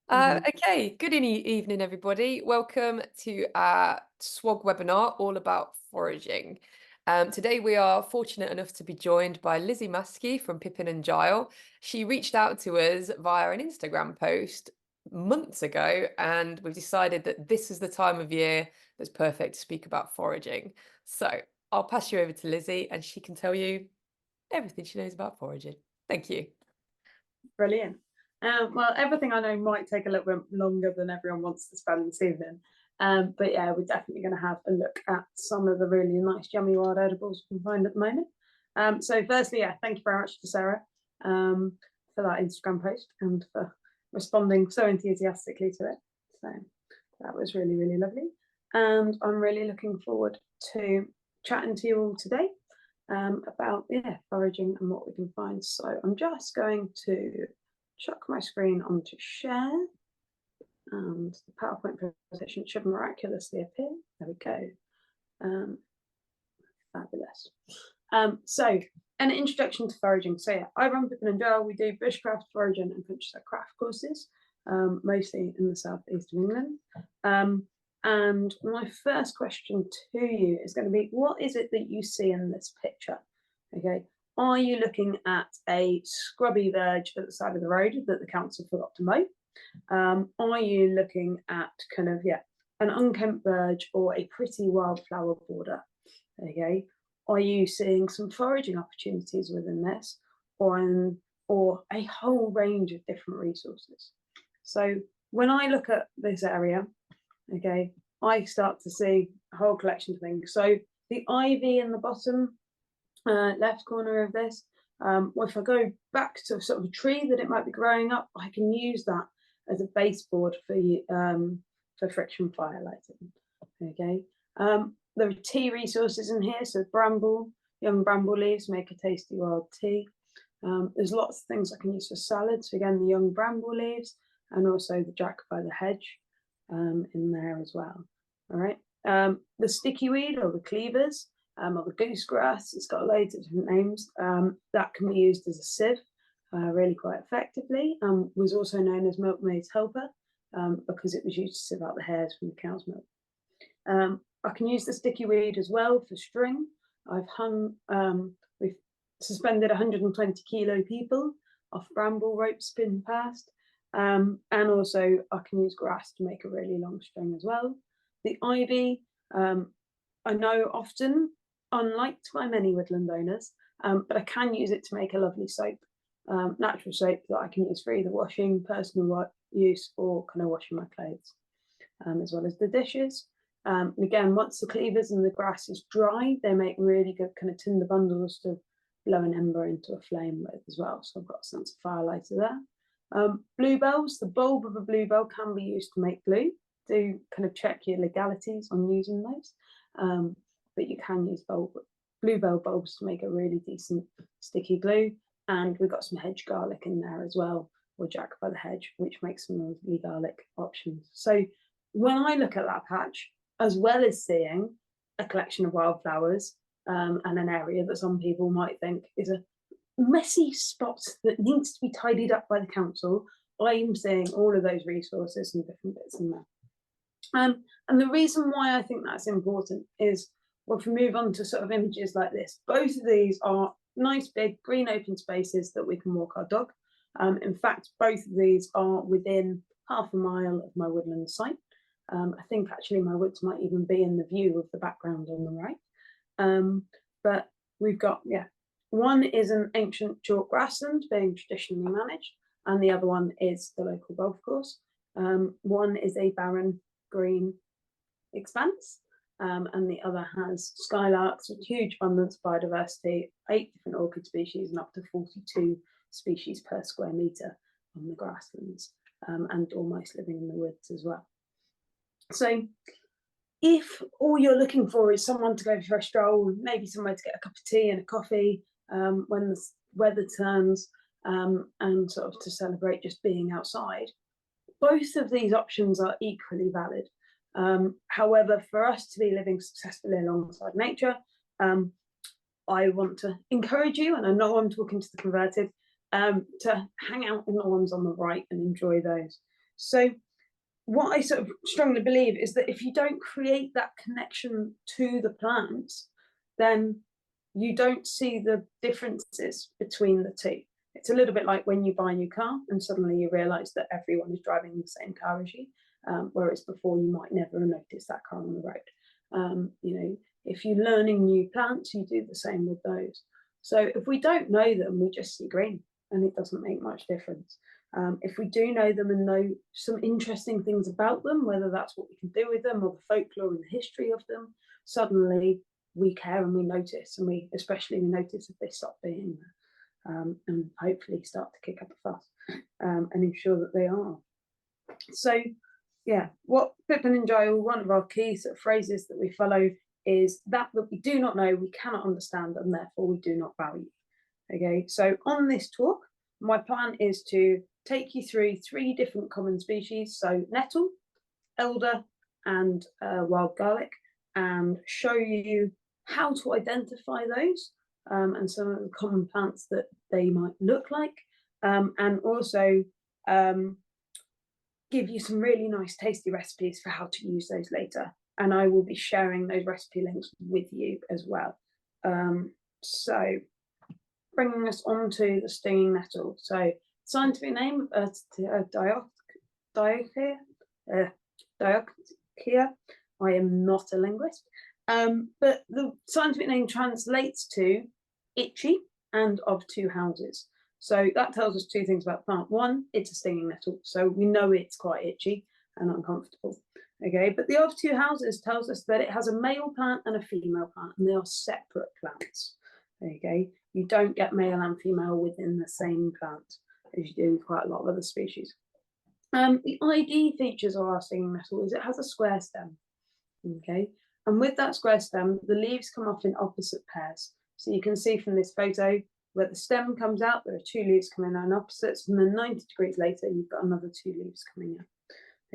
Mhm. Okay, good evening, everybody. Welcome to our SWOG webinar all about foraging. Today we are fortunate enough to be joined by Lizzy Maskey from Pippin Gile. She reached out to us via an Instagram post months ago, and we've decided that this is the time of year that's perfect to speak about foraging. So I'll pass you over to Lizzy, and she can tell you everything she knows about foraging. Thank you. Brilliant. Well, everything I know might take a little bit longer than everyone wants to spend this evening. But yeah, we're definitely going to have a look at some of the really nice, yummy wild edibles we can find at the moment. So firstly, yeah, thank you very much to Sarah for that Instagram post and for responding so enthusiastically to it. So that was really, really lovely. And I'm really looking forward to chatting to you all today about foraging and what we can find. So I'm just going to chuck my screen onto share, and the PowerPoint presentation should miraculously appear. There we go. Fabulous. So an introduction to foraging. So yeah, I run Pippin Gile. We do bushcraft, foraging, and countryside craft courses, mostly in the southeast of England. And my first question to you is going to be, what is it that you see in this picture? Okay, are you looking at a scrubby verge at the side of the road that the council forgot to mow? Are you looking at kind of, an unkempt verge or a pretty wildflower border? Okay, are you seeing some foraging opportunities within this, or a whole range of different resources? So when I look at this area, okay, I start to see a whole collection of things. So the ivy in the bottom left corner of this, if I go back to sort of a tree that it might be growing up, I can use that as a baseboard for friction fire lighting. Okay, there are tea resources in here, so bramble, young bramble leaves make a tasty wild tea. There's lots of things I can use for salads. So again, the young bramble leaves and also the jack by the hedge in there as well. All right, the sticky weed or the cleavers or the goosegrass, it's got loads of different names, that can be used as a sieve really quite effectively. Was also known as milkmaid's helper because it was used to sieve out the hairs from the cow's milk. I can use the sticky weed as well for string. We've suspended 120 kilo people off bramble ropes pinned past. And also I can use grass to make a really long string as well. The ivy, I know often unliked by many woodland owners, but I can use it to make a lovely soap, natural soap that I can use for either washing, personal use, or kind of washing my clothes, as well as the dishes. And again, once the cleavers and the grass is dry, they make really good kind of tinder bundles to blow an ember into a flame with as well. So I've got a sense of firelighter there. Bluebells, the bulb of a bluebell can be used to make glue. Do kind of check your legalities on using those. But you can use bluebell bulbs to make a really decent sticky glue. And we've got some hedge garlic in there as well, or jack by the hedge, which makes some lovely garlic options. So when I look at that patch, as well as seeing a collection of wildflowers and an area that some people might think is a messy spot that needs to be tidied up by the council, I'm seeing all of those resources and different bits in there. And the reason why I think that's important is, well, if we move on to sort of images like this, both of these are nice big green open spaces that we can walk our dog. In fact, both of these are within half a mile of my woodland site. I think actually my woods might even be in the view of the background on the right. But we've got, one is an ancient chalk grassland being traditionally managed, and the other one is the local golf course. One is a barren green expanse, and the other has skylarks with huge abundance of biodiversity, 8 different orchid species and up to 42 species per square metre on the grasslands, and almost living in the woods as well. So if all you're looking for is someone to go for a stroll, maybe somewhere to get a cup of tea and a coffee when the weather turns, and sort of to celebrate just being outside, both of these options are equally valid. However, for us to be living successfully alongside nature, I want to encourage you, and I know I'm talking to the converted, to hang out in the ones on the right and enjoy those. So what I sort of strongly believe is that if you don't create that connection to the plants, then you don't see the differences between the two. It's a little bit like when you buy a new car and suddenly you realize that everyone is driving the same car as you, whereas before you might never have noticed that car on the road. You know, if you're learning new plants, you do the same with those. So if we don't know them, we just see green and it doesn't make much difference. If we do know them and know some interesting things about them, whether that's what we can do with them or the folklore and the history of them, suddenly we care and we notice, and we especially notice if they stop being there, and hopefully start to kick up a fuss and ensure that they are. So yeah, what Pippin and Gile, one of our key sort of phrases that we follow is that we do not know, we cannot understand, and therefore we do not value. Okay, so on this talk, my plan is to take you through 3 different common species, so nettle, elder, and wild garlic, and show you how to identify those and some of the common plants that they might look like, and also give you some really nice tasty recipes for how to use those later. And I will be sharing those recipe links with you as well. So bringing us on to the stinging nettle. So scientific name, Dioichea. I am not a linguist, but the scientific name translates to itchy and of 2 houses. So that tells us 2 things about the plant. One, it's a stinging nettle, so we know it's quite itchy and uncomfortable. Okay, but the of 2 houses tells us that it has a male plant and a female plant, and they are separate plants. Okay, you don't get male and female within the same plant, as you do with quite a lot of other species. The ID features of our stinging nettle is it has a square stem. Okay, and with that square stem, the leaves come off in opposite pairs. So you can see from this photo where the stem comes out, there are 2 leaves coming out in opposites, and then 90 degrees later, you've got another 2 leaves coming out.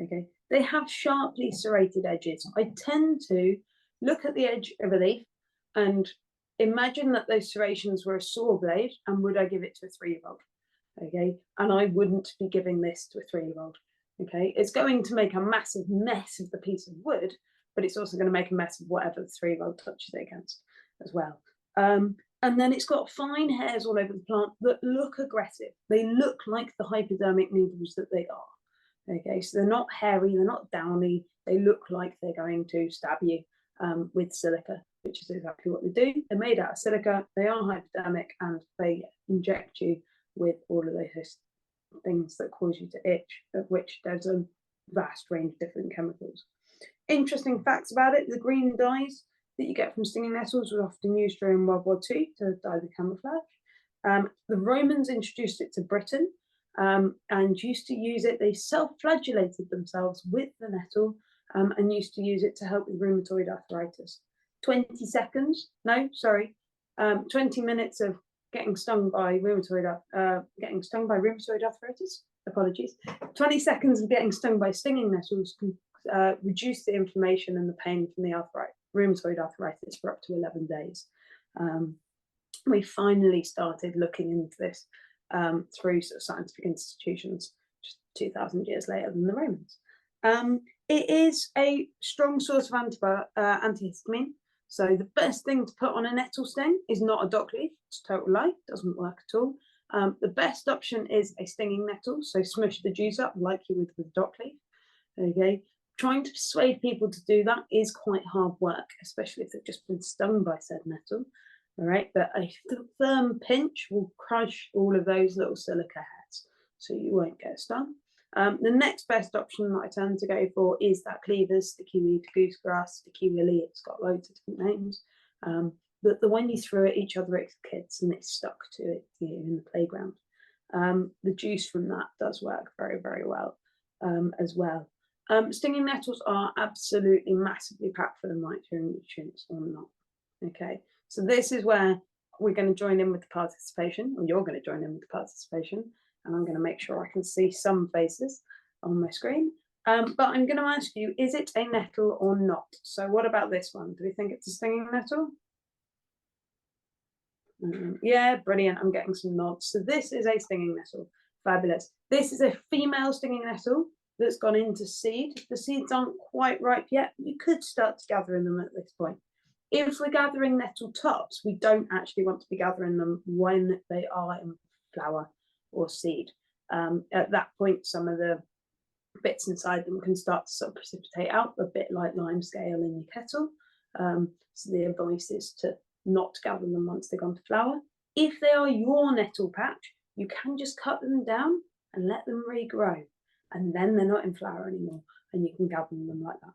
Okay, they have sharply serrated edges. I tend to look at the edge of a leaf and imagine that those serrations were a saw blade, and would I give it to a 3-year-old? Okay, and I wouldn't be giving this to a 3-year-old. Okay, it's going to make a massive mess of the piece of wood, but it's also going to make a mess of whatever the 3-year-old touches it against as well. And then it's got fine hairs all over the plant that look aggressive. They look like the hypodermic needles that they are. Okay, so they're not hairy, they're not downy, they look like they're going to stab you with silica, which is exactly what they do. They're made out of silica, they are hypodermic, and they inject you with all of those things that cause you to itch, of which there's a vast range of different chemicals. Interesting facts about it, the green dyes that you get from stinging nettles were often used during World War II to dye the camouflage. The Romans introduced it to Britain and used to use it. They self-flagellated themselves with the nettle and used to use it to help with rheumatoid arthritis. 20 minutes of getting stung by rheumatoid arthritis. Apologies. 20 seconds of getting stung by stinging nettles can reduce the inflammation and the pain from the rheumatoid arthritis for up to 11 days. We finally started looking into this through sort of scientific institutions just 2,000 years later than the Romans. It is a strong source of antihistamine. So the best thing to put on a nettle sting is not a dock leaf. It's a total lie, doesn't work at all. The best option is a stinging nettle. So smush the juice up like you would with a dock leaf. Okay, trying to persuade people to do that is quite hard work, especially if they've just been stung by said nettle. All right, but a firm pinch will crush all of those little silica hairs, so you won't get stung. The next best option that I tend to go for is that cleavers, sticky weed, goosegrass, sticky willy. It's got loads of different names. But the one you threw at each other as kids and it stuck to it in the playground. The juice from that does work very, very well as well. Stinging nettles are absolutely massively packed for the micronutrients or not. Okay, so this is where we're going to join in with the participation, or you're going to join in with the participation, and I'm going to make sure I can see some faces on my screen. But I'm going to ask you, is it a nettle or not? So what about this one? Do we think it's a stinging nettle? Yeah, brilliant. I'm getting some nods. So this is a stinging nettle. Fabulous. This is a female stinging nettle. that's gone into seed. The seeds aren't quite ripe yet. You could start to gathering them at this point. If we're gathering nettle tops, we don't actually want to be gathering them when they are in flower or seed. At that point, some of the bits inside them can start to sort of precipitate out, a bit like lime scale in your kettle. So the advice is to not gather them once they've gone to flower. If they are your nettle patch, you can just cut them down and let them regrow, and then they're not in flower anymore, and you can gather them like that.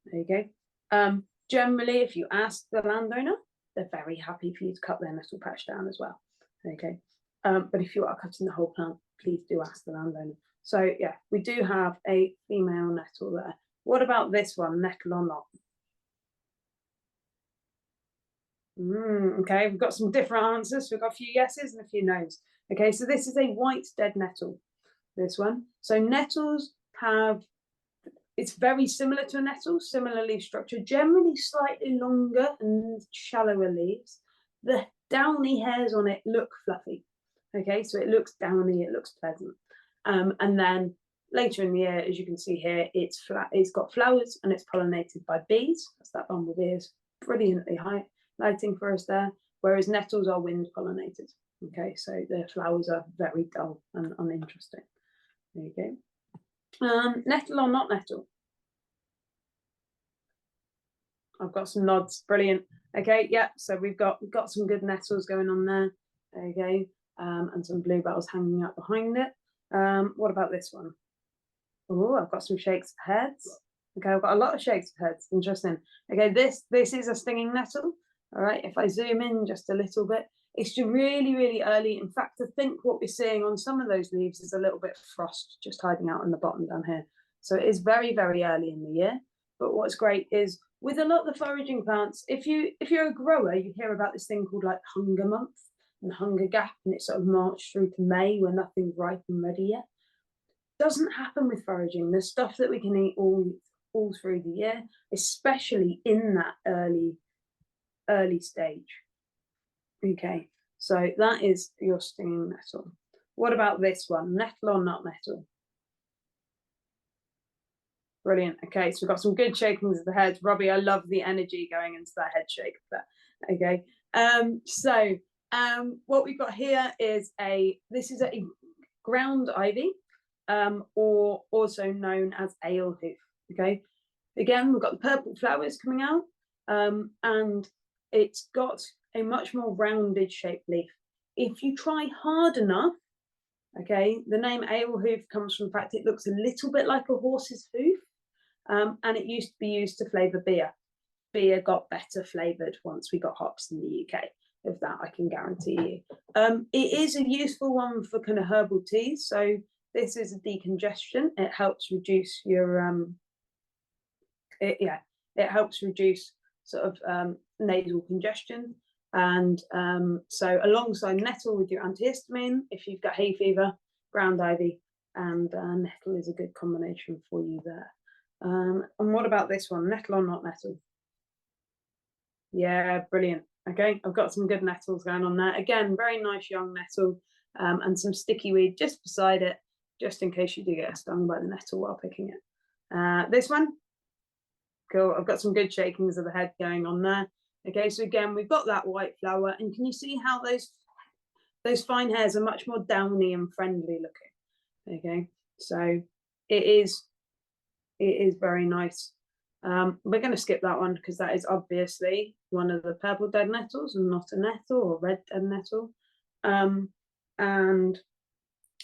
There you go. Generally, if you ask the landowner, they're very happy for you to cut their nettle patch down as well. Okay, but if you are cutting the whole plant, please do ask the landowner. So yeah, we do have a female nettle there. What about this one, nettle or not? Okay, we've got some different answers. We've got a few yeses and a few no's. Okay, so this is a white dead nettle, this one. So nettles have, it's very similar to a nettle, similarly structured, generally slightly longer and shallower leaves. The downy hairs on it look fluffy. Okay, so it looks downy, it looks pleasant. And then later in the year, as you can see here, it's flat, it's got flowers and it's pollinated by bees. That's that bumblebee is brilliantly highlighting for us there, whereas nettles are wind pollinated. Okay, so their flowers are very dull and uninteresting. There you go. Nettle or not nettle? I've got some nods, brilliant. Okay, yeah, so we've got some good nettles going on there. There you go. And some bluebells hanging out behind it. What about this one? Oh, I've got some shakes of heads. Okay, I've got a lot of shakes of heads. Interesting. Okay, this is a stinging nettle. All right, if I zoom in just a little bit, it's really, really early. In fact, I think what we're seeing on some of those leaves is a little bit of frost just hiding out on the bottom down here. So it is very, very early in the year. But what's great is with a lot of the foraging plants, if you're a grower, you hear about this thing called like hunger month and hunger gap, and it's sort of March through to May where nothing's ripe and ready yet. Doesn't happen with foraging. There's stuff that we can eat all through the year, especially in that early stage. Okay, so that is your stinging nettle. What about this one, nettle or not nettle? Brilliant. Okay, so we've got some good shakings of the head. Robbie, I love the energy going into that head shake there. Okay, what we've got here is this is a ground ivy, or also known as ale hoof. Okay, again, we've got the purple flowers coming out, and it's got a much more rounded shaped leaf. If you try hard enough, okay, the name ale hoof comes from the fact it looks a little bit like a horse's hoof, and it used to be used to flavour beer. Beer got better flavoured once we got hops in the UK. Of that, I can guarantee you. It is a useful one for kind of herbal teas. So this is a decongestion. It helps reduce your it helps reduce sort of nasal congestion. And so alongside nettle, we do antihistamine. If you've got hay fever, ground ivy and nettle is a good combination for you there. And what about this one, nettle or not nettle? Yeah, brilliant. Okay, I've got some good nettles going on there. Again, very nice young nettle, and some sticky weed just beside it, just in case you do get stung by the nettle while picking it. This one, cool. I've got some good shakings of the head going on there. Okay, so again, we've got that white flower, and can you see how those fine hairs are much more downy and friendly looking? Okay, so it is very nice. We're going to skip that one because that is obviously one of the purple dead nettles and not a nettle, or red dead nettle. And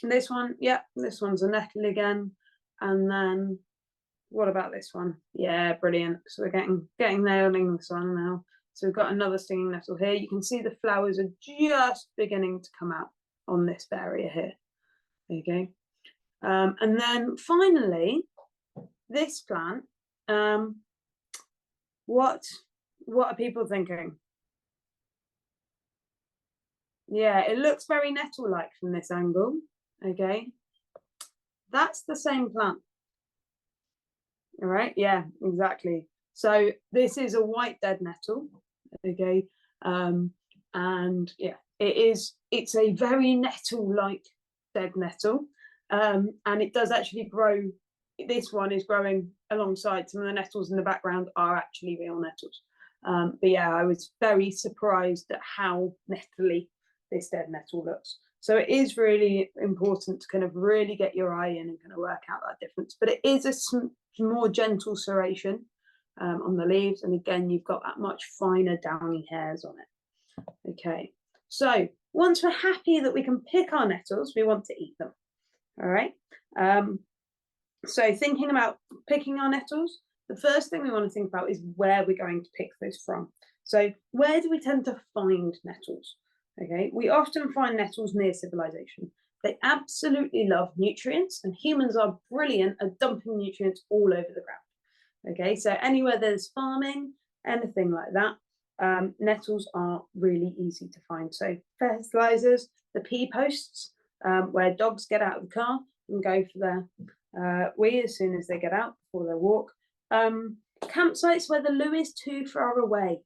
this one, yeah, this one's a nettle again. And then what about this one? Yeah, brilliant. So we're getting nailing this one now. So we've got another stinging nettle here. You can see the flowers are just beginning to come out on this area here. There you go. And then finally, this plant, what are people thinking? Yeah, it looks very nettle-like from this angle. Okay, that's the same plant. All right, yeah, exactly. So this is a white dead nettle. Okay, and yeah, it's a very nettle-like dead nettle, and it does actually grow. this one is growing alongside some of the nettles in the background are actually real nettles. But yeah, I was very surprised at how nettly this dead nettle looks. So it is really important to kind of really get your eye in and kind of work out that difference. But it is a more gentle serration on the leaves. And again, you've got that much finer downy hairs on it. Okay, so once we're happy that we can pick our nettles, we want to eat them. All right. So thinking about picking our nettles, the first thing we want to think about is where we're going to pick those from. So where do we tend to find nettles? Okay, we often find nettles near civilization. They absolutely love nutrients, and humans are brilliant at dumping nutrients all over the ground. Okay, so anywhere there's farming, anything like that, nettles are really easy to find. So fertilizers, the pea posts, where dogs get out of the car and go for their wee as soon as they get out before their walk. Campsites where the loo is too far away,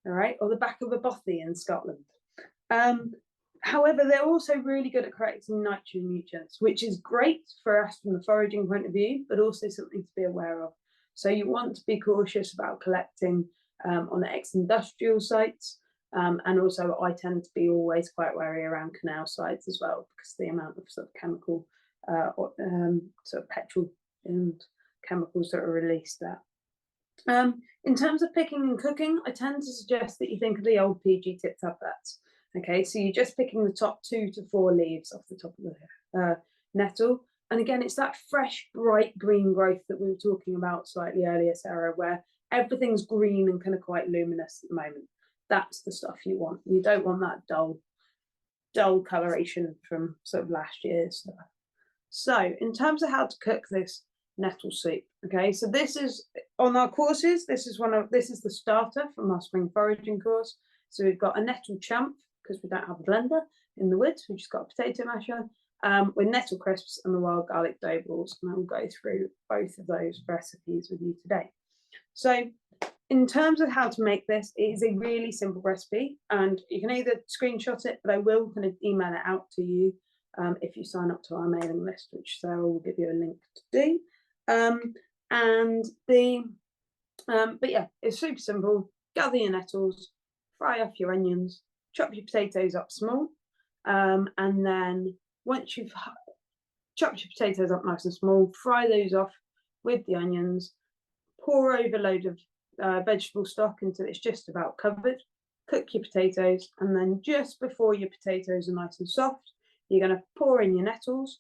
all right, or the back of a bothy in Scotland. However, they're also really good at correcting nitrogen nutrients, which is great for us from the foraging point of view, but also something to be aware of. So you want to be cautious about collecting on the ex-industrial sites. And also I tend to be always quite wary around canal sites as well, because the amount of sort of chemical, sort of petrol and chemicals that are released there. In terms of picking and cooking, I tend to suggest that you think of the old PG tip tablets. Okay, so you're just picking the top 2 to 4 leaves off the top of the nettle. And again, it's that fresh, bright green growth that we were talking about slightly earlier, Sarah, where everything's green and kind of quite luminous at the moment. That's the stuff you want. You don't want that dull coloration from sort of last year's stuff. So in terms of how to cook this nettle soup, okay, so this is on our courses. This is the starter from our spring foraging course. So we've got a nettle champ, because we don't have a blender in the woods. We've just got a potato masher with nettle crisps and the wild garlic dough balls. And I'll go through both of those recipes with you today. So in terms of how to make this, it is a really simple recipe, and you can either screenshot it, but I will kind of email it out to you if you sign up to our mailing list, which Sarah will give you a link to do. But yeah, it's super simple. Gather your nettles, fry off your onions, chop your potatoes up small, and then once you've chopped your potatoes up nice and small, fry those off with the onions, pour over a load of vegetable stock until it's just about covered, cook your potatoes, and then just before your potatoes are nice and soft, you're going to pour in your nettles.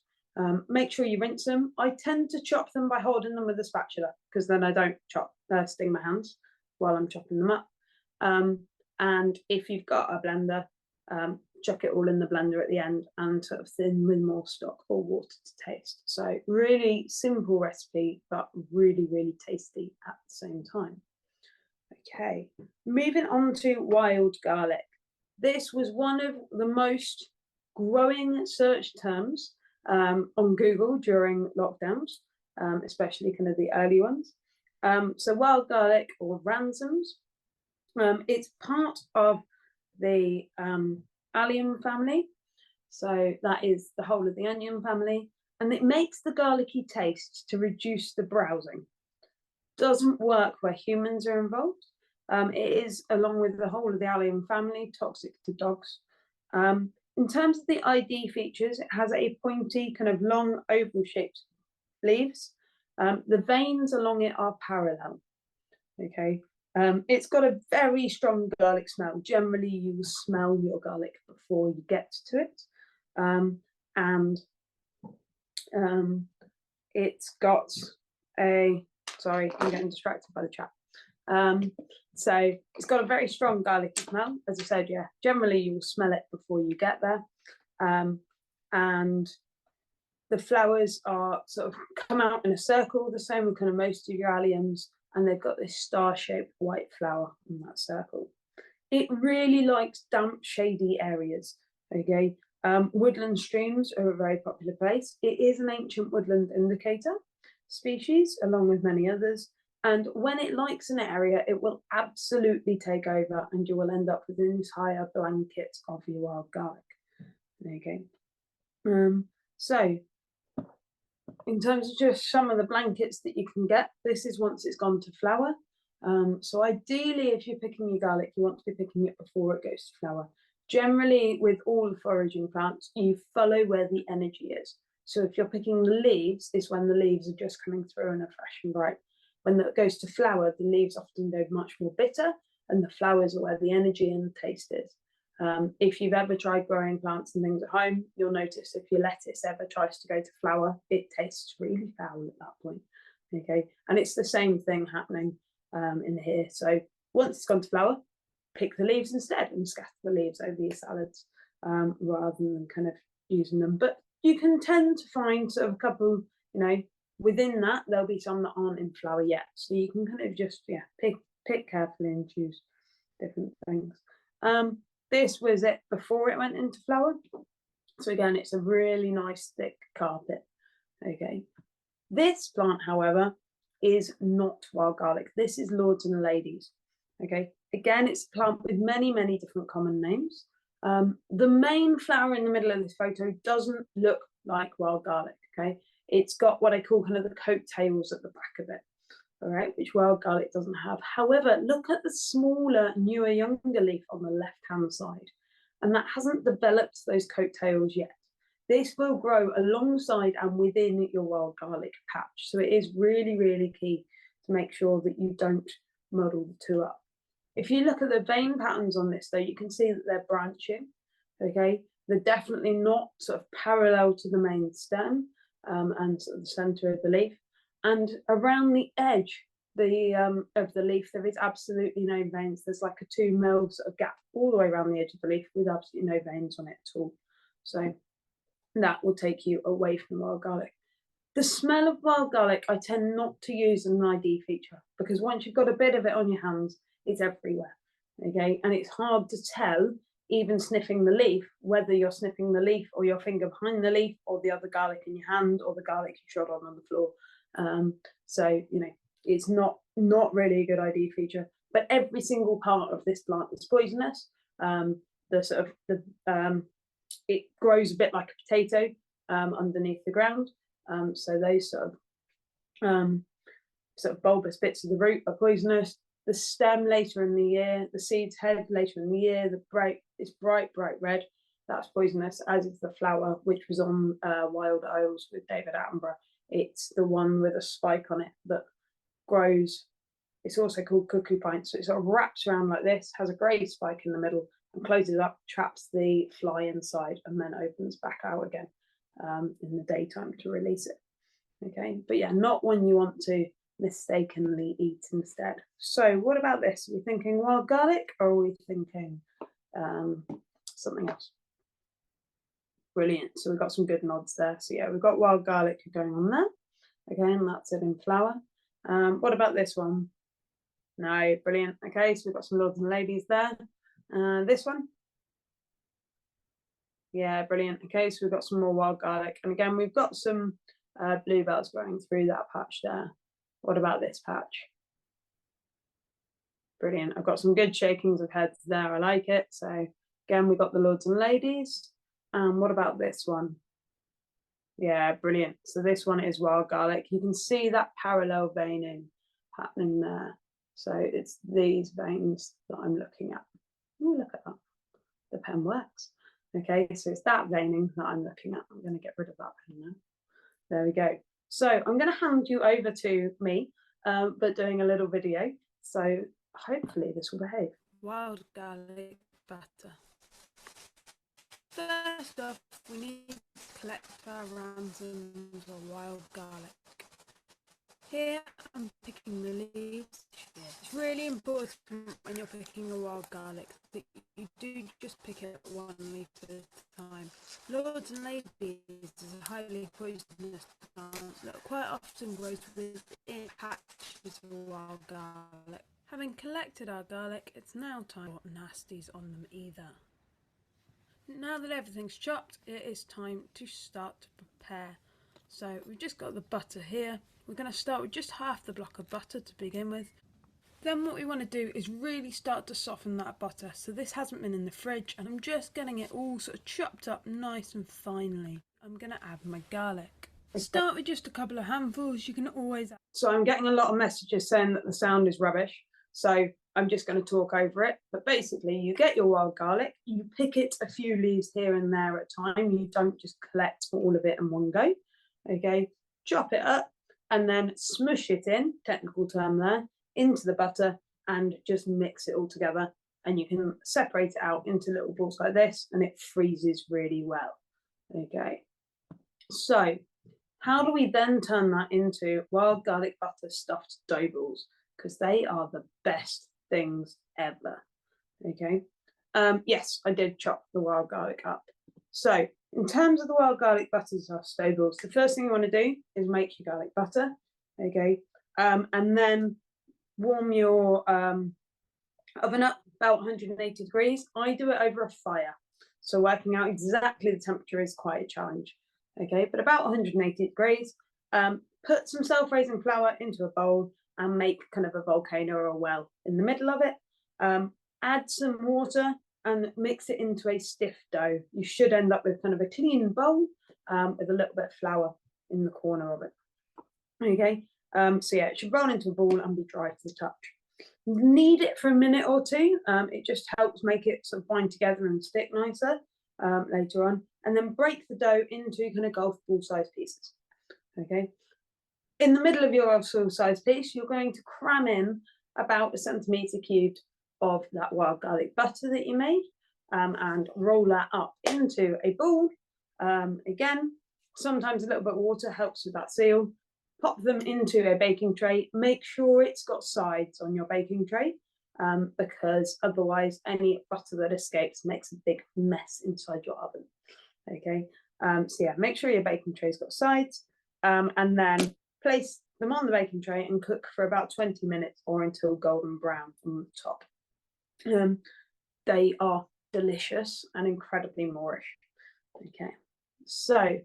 Make sure you rinse them. I tend to chop them by holding them with a spatula, because then I don't sting my hands while I'm chopping them up. And if you've got a blender, chuck it all in the blender at the end and sort of thin with more stock or water to taste. So really simple recipe, but really, really tasty at the same time. Okay, moving on to wild garlic. This was one of the most growing search terms on Google during lockdowns, especially kind of the early ones. So wild garlic, or ransoms, it's part of the allium family. So that is the whole of the onion family, and it makes the garlicky taste to reduce the browsing. Doesn't work where humans are involved. It is, along with the whole of the allium family, toxic to dogs. In terms of the ID features, it has a pointy, kind of long oval shaped leaves. The veins along it are parallel. Okay. It's got a very strong garlic smell. Generally, you will smell your garlic before you get to it. It's got a, sorry, I'm getting distracted by the chat. So it's got a very strong garlicky smell. As I said, yeah, generally you will smell it before you get there. And the flowers are sort of come out in a circle, the same with kind of most of your alliums, and they've got this star-shaped white flower in that circle. It really likes damp, shady areas, okay? Woodland streams are a very popular place. It is an ancient woodland indicator species, along with many others, and when it likes an area, it will absolutely take over, and you will end up with an entire blanket of your wild garlic, okay? So in terms of just some of the blankets that you can get, this is once it's gone to flower. So ideally, if you're picking your garlic, you want to be picking it before it goes to flower. Generally, with all foraging plants, you follow where the energy is. So if you're picking the leaves, it's when the leaves are just coming through and are fresh and bright. When it goes to flower, the leaves often go much more bitter, and the flowers are where the energy and the taste is. If you've ever tried growing plants and things at home, you'll notice if your lettuce ever tries to go to flower, it tastes really foul at that point. Okay, and it's the same thing happening in here. So once it's gone to flower, pick the leaves instead and scatter the leaves over your salads rather than kind of using them. But you can tend to find sort of a couple, you know, within that there'll be some that aren't in flower yet. So you can kind of just pick carefully and choose different things. This was it before it went into flower. So again, it's a really nice thick carpet. Okay. This plant, however, is not wild garlic. This is lords and ladies. Okay. Again, it's a plant with many, many different common names. The main flower in the middle of this photo doesn't look like wild garlic. Okay. It's got what I call kind of the coattails at the back of it. All right, which wild garlic doesn't have. However, look at the smaller, newer, younger leaf on the left-hand side, and that hasn't developed those coattails yet. This will grow alongside and within your wild garlic patch. So it is really, really key to make sure that you don't muddle the two up. If you look at the vein patterns on this, though, you can see that they're branching. Okay, they're definitely not sort of parallel to the main stem and sort of the center of the leaf. And around the edge of the leaf, there is absolutely no veins. There's like a 2 mil sort of gap all the way around the edge of the leaf with absolutely no veins on it at all. So that will take you away from wild garlic. The smell of wild garlic, I tend not to use as an ID feature because once you've got a bit of it on your hands, it's everywhere. Okay, and it's hard to tell, even sniffing the leaf, whether you're sniffing the leaf or your finger behind the leaf or the other garlic in your hand or the garlic you trod on the floor. So you know, it's not really a good ID feature. But every single part of this plant is poisonous. It grows a bit like a potato underneath the ground. So those sort of bulbous bits of the root are poisonous. The stem later in the year, the seed's head later in the year, it's bright red. That's poisonous, as is the flower, which was on Wild Isles with David Attenborough. It's the one with a spike on it that grows. It's also called cuckoo pint. So it sort of wraps around like this, has a grey spike in the middle, and closes up, traps the fly inside, and then opens back out again in the daytime to release it. Okay, but yeah, not when you want to mistakenly eat instead. So what about this? Are we thinking wild garlic or are we thinking something else? Brilliant. So we've got some good nods there. So yeah, we've got wild garlic going on there. Again, that's it in flower. What about this one? No, brilliant. Okay, so we've got some lords and ladies there. This one? Yeah, brilliant. Okay, so we've got some more wild garlic. And again, we've got some bluebells growing through that patch there. What about this patch? Brilliant. I've got some good shakings of heads there. I like it. So again, we've got the lords and ladies. What about this one? Yeah, brilliant. So this one is wild garlic. You can see that parallel veining happening there. So it's these veins that I'm looking at. Ooh, look at that. The pen works. Okay, so it's that veining that I'm looking at. I'm going to get rid of that pen now. There we go. So I'm going to hand you over to me, but doing a little video. So hopefully this will behave. Wild garlic butter. First off, we need to collect our ransoms of wild garlic. Here I'm picking the leaves. It's really important when you're picking a wild garlic that you do just pick it one leaf at a time. Lords and ladies is a highly poisonous plant that quite often grows within patches of wild garlic. Having collected our garlic, it's now time to put nasties on them either. Now that everything's chopped, it is time to start to prepare. So we've just got the butter here. We're going to start with just half the block of butter to begin with. Then what we want to do is really start to soften that butter. So this hasn't been in the fridge and I'm just getting it all sort of chopped up nice and finely. I'm going to add my garlic. Start with just a couple of handfuls. You can always. So I'm getting a lot of messages saying that the sound is rubbish. So I'm just going to talk over it. But basically, you get your wild garlic, you pick it a few leaves here and there at a time. You don't just collect all of it in one go. Okay, chop it up and then smush it in, technical term there, into the butter and just mix it all together. And you can separate it out into little balls like this and it freezes really well. Okay, so how do we then turn that into wild garlic butter stuffed dough balls? Because they are the best things ever. Okay. Yes, I did chop the wild garlic up. So in terms of the wild garlic butter stuffed dough balls, the first thing you want to do is make your garlic butter. Okay. And then warm your oven up about 180 degrees. I do it over a fire. So working out exactly the temperature is quite a challenge. Okay, but about 180 degrees. Put some self-raising flour into a bowl and make kind of a volcano or a well in the middle of it. Add some water and mix it into a stiff dough. You should end up with kind of a clean bowl with a little bit of flour in the corner of it. Okay, so yeah, it should roll into a ball and be dry to the touch. Knead it for a minute or two. It just helps make it sort of bind together and stick nicer later on. And then break the dough into kind of golf ball size pieces. Okay. In the middle of your golf ball size piece, you're going to cram in about 1 centimetre cubed of that wild garlic butter that you made and roll that up into a ball. Again, sometimes a little bit of water helps with that seal. Pop them into a baking tray. Make sure it's got sides on your baking tray because otherwise any butter that escapes makes a big mess inside your oven. Okay, so yeah, make sure your baking tray's got sides and then place them on the baking tray and cook for about 20 minutes or until golden brown from the top. They are delicious and incredibly moorish. Okay, so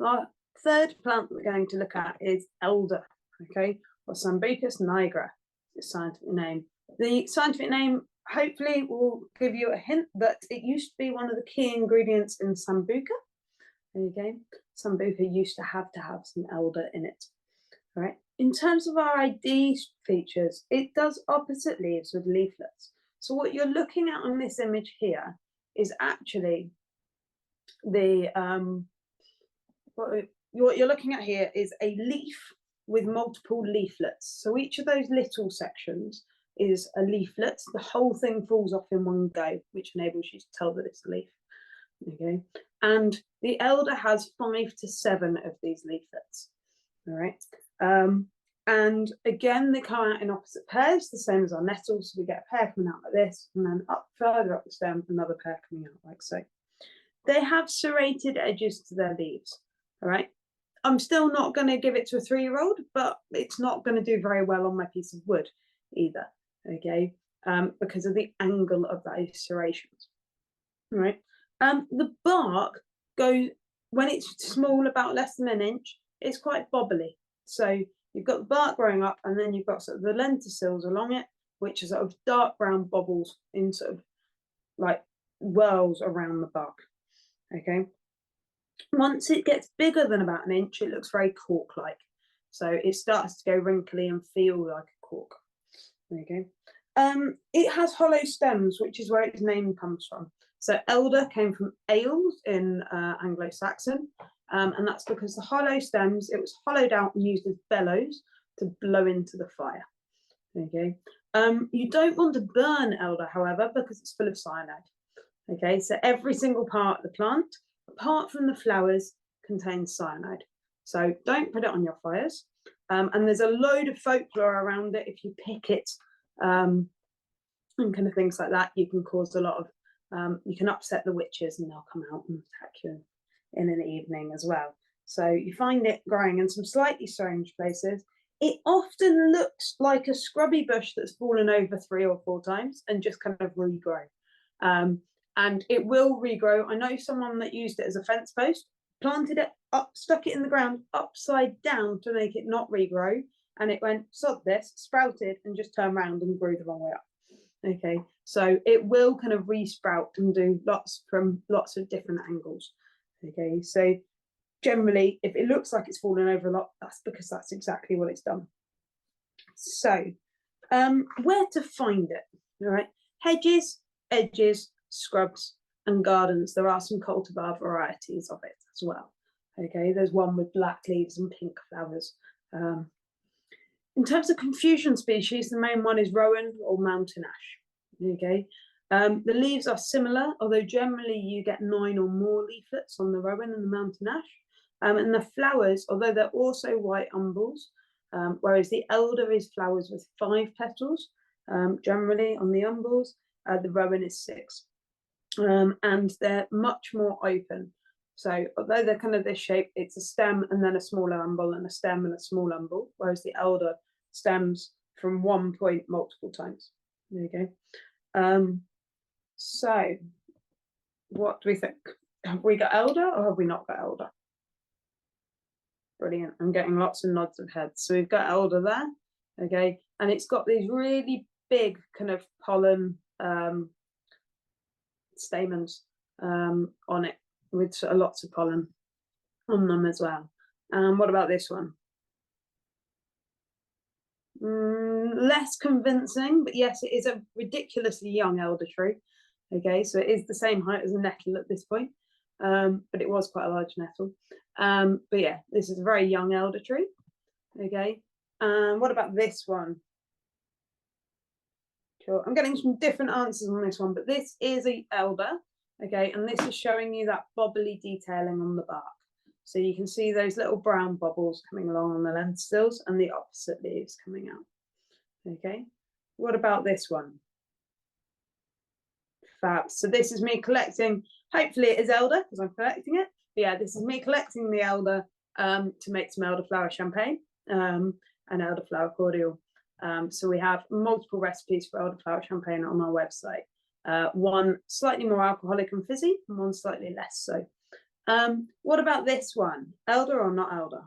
our third plant we're going to look at is elder, okay, or Sambucus nigra, its scientific name. The scientific name hopefully will give you a hint that it used to be one of the key ingredients in Sambuca. Okay, Sambuca used to have some elder in it. All right. In terms of our ID features, it does opposite leaves with leaflets. So what you're looking at on this image here is actually the what you're looking at here is a leaf with multiple leaflets. So each of those little sections is a leaflet. The whole thing falls off in one go, which enables you to tell that it's a leaf. Okay, and the elder has 5 to 7 of these leaflets. All right, and again they come out in opposite pairs, the same as our nettles. So we get a pair coming out like this, and then up further up the stem, another pair coming out like so. They have serrated edges to their leaves. All right, I'm still not going to give it to a 3-year-old, but it's not going to do very well on my piece of wood either. Okay, because of the angle of those serrations. All right. The bark goes, when it's small, about less than 1 inch, it's quite bobbly. So you've got the bark growing up, and then you've got sort of the lenticels along it, which are sort of dark brown bobbles in sort of like whirls around the bark. Okay. Once it gets bigger than about 1 inch, it looks very cork-like. So it starts to go wrinkly and feel like a cork. There you go. It has hollow stems, which is where its name comes from. So elder came from ales in Anglo-Saxon, and that's because the hollow stems, it was hollowed out and used as bellows to blow into the fire. Okay. You don't want to burn elder, however, because it's full of cyanide. Okay, so every single part of the plant, apart from the flowers, contains cyanide. So don't put it on your fires. And there's a load of folklore around it. If you pick it and kind of things like that, you can cause a lot of you can upset the witches and they'll come out and attack you in an evening as well. So you find it growing in some slightly strange places. It often looks like a scrubby bush that's fallen over 3 or 4 times and just kind of regrow. And it will regrow. I know someone that used it as a fence post, planted it up, stuck it in the ground upside down to make it not regrow. And it went, sod this, sprouted and just turned around and grew the wrong way up. Okay, so it will kind of resprout and do lots from lots of different angles. Okay, so generally, if it looks like it's fallen over a lot, that's because that's exactly what it's done. So where to find it? All right, hedges, edges, scrubs and gardens. There are some cultivar varieties of it as well. Okay, there's one with black leaves and pink flowers. In terms of confusion species, the main one is rowan or mountain ash. Okay, the leaves are similar, although generally you get 9 or more leaflets on the rowan and the mountain ash. And the flowers, although they're also white umbels, whereas the elder is flowers with 5 petals, generally on the umbels, the rowan is 6. And they're much more open. So although they're kind of this shape, it's a stem and then a smaller umbel and a stem and a small umbel, whereas the elder stems from one point multiple times. There you go. So what do we think? Have we got elder or have we not got elder? Brilliant. I'm getting lots of nods of heads. So we've got elder there. Okay. And it's got these really big kind of pollen stamens on it with lots of pollen on them as well. What about this one? Less convincing, but yes, it is a ridiculously young elder tree. Okay, so it is the same height as a nettle at this point, but it was quite a large nettle. But yeah, this is a very young elder tree. Okay, what about this one? Sure, I'm getting some different answers on this one, but this is a elder. Okay, and this is showing you that bobbly detailing on the bark. So you can see those little brown bubbles coming along on the lenticels and the opposite leaves coming out. Okay, what about this one? Fab. So this is me collecting, hopefully it is elder because I'm collecting it. But yeah, this is me collecting the elder to make some elderflower champagne and elderflower cordial. So we have multiple recipes for elderflower champagne on our website. One slightly more alcoholic and fizzy and one slightly less so. What about this one? Elder or not elder?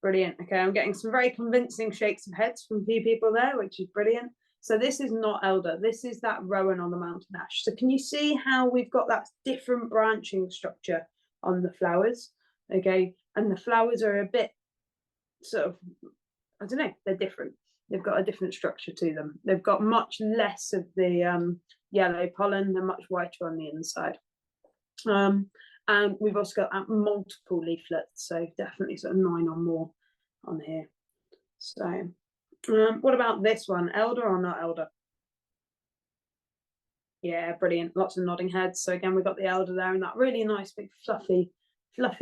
Brilliant. Okay, I'm getting some very convincing shakes of heads from a few people there, which is brilliant. So this is not elder. This is that rowan on the mountain ash. So can you see how we've got that different branching structure on the flowers? Okay, and the flowers are a bit sort of, I don't know, they're different. They've got a different structure to them. They've got much less of the yellow pollen. They're much whiter on the inside. And we've also got multiple leaflets, so definitely sort of 9 or more on here. So what about this one? Elder or not elder? Yeah, brilliant. Lots of nodding heads. So again, we've got the elder there and that really nice big fluffy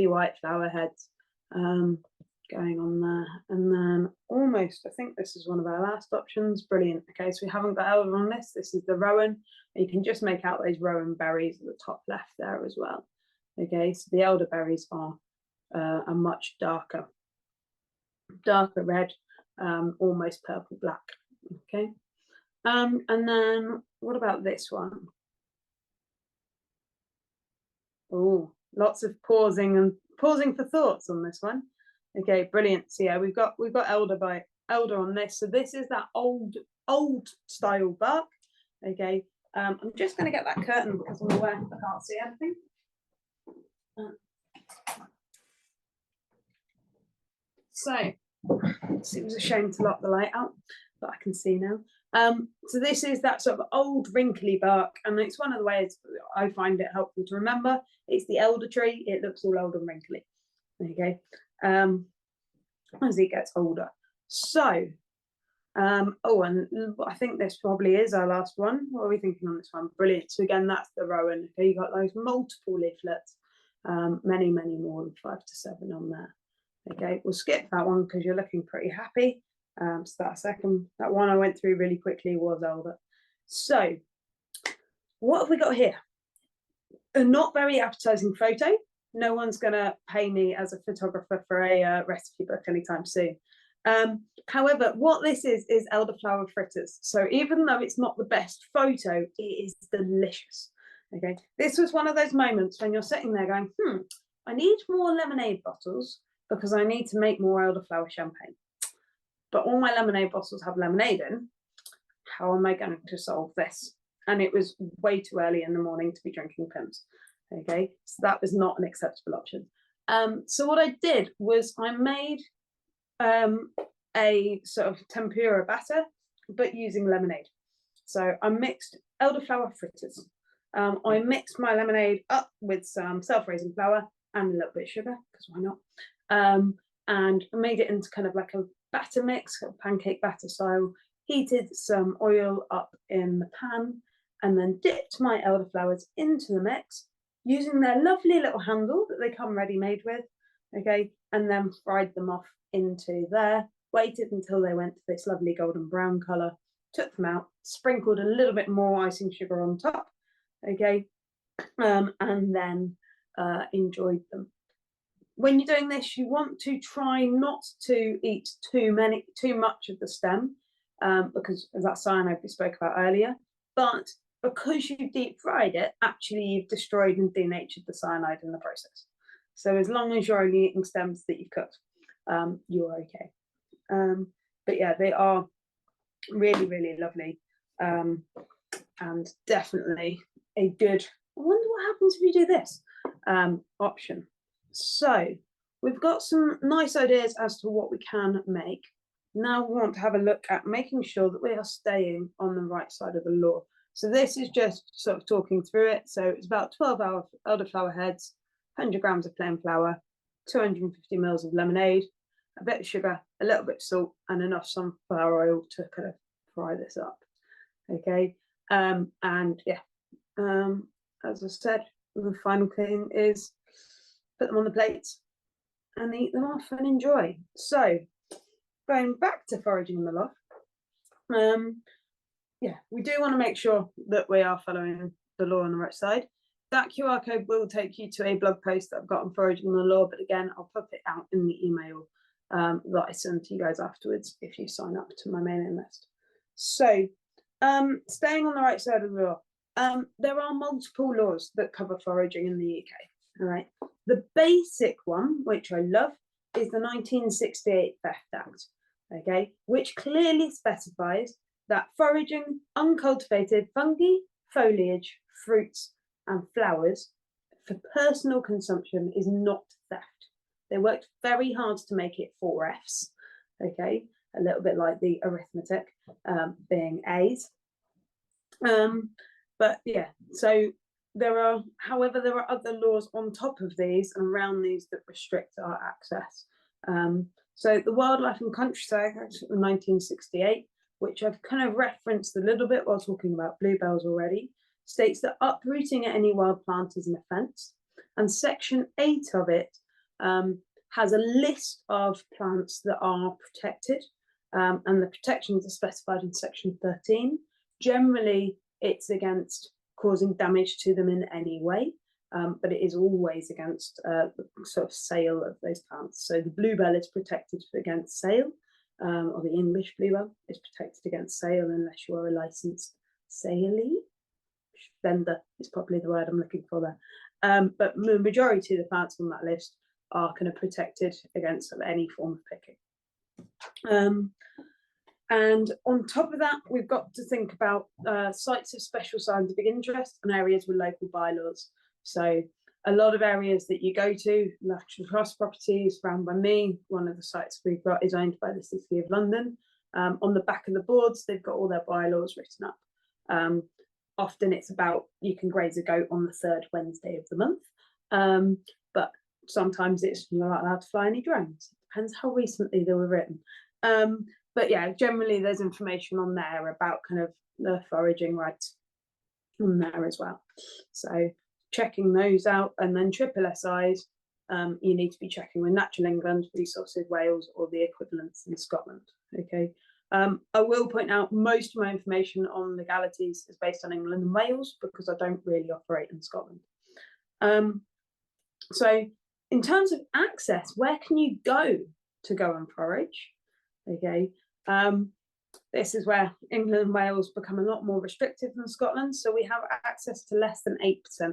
white flower heads going on there. And then almost, I think this is one of our last options. Brilliant. Okay, so we haven't got elder on this. This is the rowan. And you can just make out those rowan berries at the top left there as well. Okay, so the elderberries are much darker red, almost purple black. Okay, and then what about this one? Oh, lots of pausing for thoughts on this one. Okay, brilliant. So yeah, we've got elder on this. So this is that old style bark. Okay, I'm just going to get that curtain because I'm aware I can't see anything. So it was a shame to lock the light out, but I can see now. So this is that sort of old wrinkly bark, and it's one of the ways I find it helpful to remember. It's the elder tree. It looks all old and wrinkly. Okay, as it gets older. So, oh, and I think this probably is our last one. What are we thinking on this one? Brilliant. So again, that's the rowan. Okay, you got those multiple leaflets, many more than 5 to 7 on there. Okay, we'll skip that one because you're looking pretty happy. So that one I went through really quickly was elder. So what have we got here? A not very appetizing photo. No one's going to pay me as a photographer for a recipe book anytime soon. However, what this is elderflower fritters. So even though it's not the best photo, it is delicious. Okay, this was one of those moments when you're sitting there going, I need more lemonade bottles because I need to make more elderflower champagne. But all my lemonade bottles have lemonade in. How am I going to solve this? And it was way too early in the morning to be drinking Pimm's. Okay, so that was not an acceptable option. So what I did was I made a sort of tempura batter, but using lemonade. So I mixed elderflower fritters. I mixed my lemonade up with some self-raising flour and a little bit of sugar, because why not? And I made it into kind of like a batter mix, a pancake batter style, heated some oil up in the pan, and then dipped my elderflowers into the mix using their lovely little handle that they come ready-made with, okay, and then fried them off into there, waited until they went to this lovely golden brown colour, took them out, sprinkled a little bit more icing sugar on top, okay, and then enjoyed them. When you're doing this, you want to try not to eat too much of the stem, because of that cyanide we spoke about earlier, but because you've deep fried it, actually you've destroyed and denatured the cyanide in the process. So as long as you're only eating stems that you've cooked, you're okay. But yeah, they are really, really lovely, and definitely a good, I wonder what happens if you do this, option. So we've got some nice ideas as to what we can make. Now we want to have a look at making sure that we are staying on the right side of the law. So this is just sort of talking through it. So it's about 12 elderflower heads, 100 grams of plain flour, 250 mils of lemonade, a bit of sugar, a little bit of salt, and enough sunflower oil to kind of fry this up. Okay, and yeah, as I said, the final thing is put them on the plates and eat them off and enjoy. So going back to foraging in the loft, yeah, we do want to make sure that we are following the law on the right side. That QR code will take you to a blog post that I've got on foraging in the law, but again, I'll put it out in the email that I send to you guys afterwards if you sign up to my mailing list. So staying on the right side of the law, there are multiple laws that cover foraging in the UK. All right, the basic one, which I love, is the 1968 Theft Act, okay, which clearly specifies that foraging uncultivated fungi, foliage, fruits, and flowers for personal consumption is not theft. They worked very hard to make it 4 Fs, okay, a little bit like the arithmetic being A's. But yeah, so however, there are other laws on top of these and around these that restrict our access. So the Wildlife and Countryside Act of 1968, which I've kind of referenced a little bit while talking about bluebells already, states that uprooting any wild plant is an offence. And Section 8 of it has a list of plants that are protected, and the protections are specified in Section 13. Generally, it's against causing damage to them in any way, but it is always against the sort of sale of those plants. So the bluebell is protected against sale, or the English bluebell is protected against sale unless you are a licensed salee. Vendor is probably the word I'm looking for there. But the majority of the plants on that list are kind of protected against sort of any form of picking. And on top of that, we've got to think about sites of special scientific interest and areas with local bylaws. So a lot of areas that you go to, Natural Trust properties run by me, one of the sites we've got is owned by the City of London. On the back of the boards, they've got all their bylaws written up. Often it's about you can graze a goat on the 3rd Wednesday of the month, but sometimes it's you're not allowed to fly any drones. It depends how recently they were written. But yeah, generally there's information on there about kind of the foraging rights on there as well. So checking those out, and then triple SIs, you need to be checking with Natural England, Resources Wales, or the equivalents in Scotland. Okay. I will point out most of my information on legalities is based on England and Wales because I don't really operate in Scotland. So in terms of access, where can you go and forage? Okay, this is where England and Wales become a lot more restrictive than Scotland. So we have access to less than 8%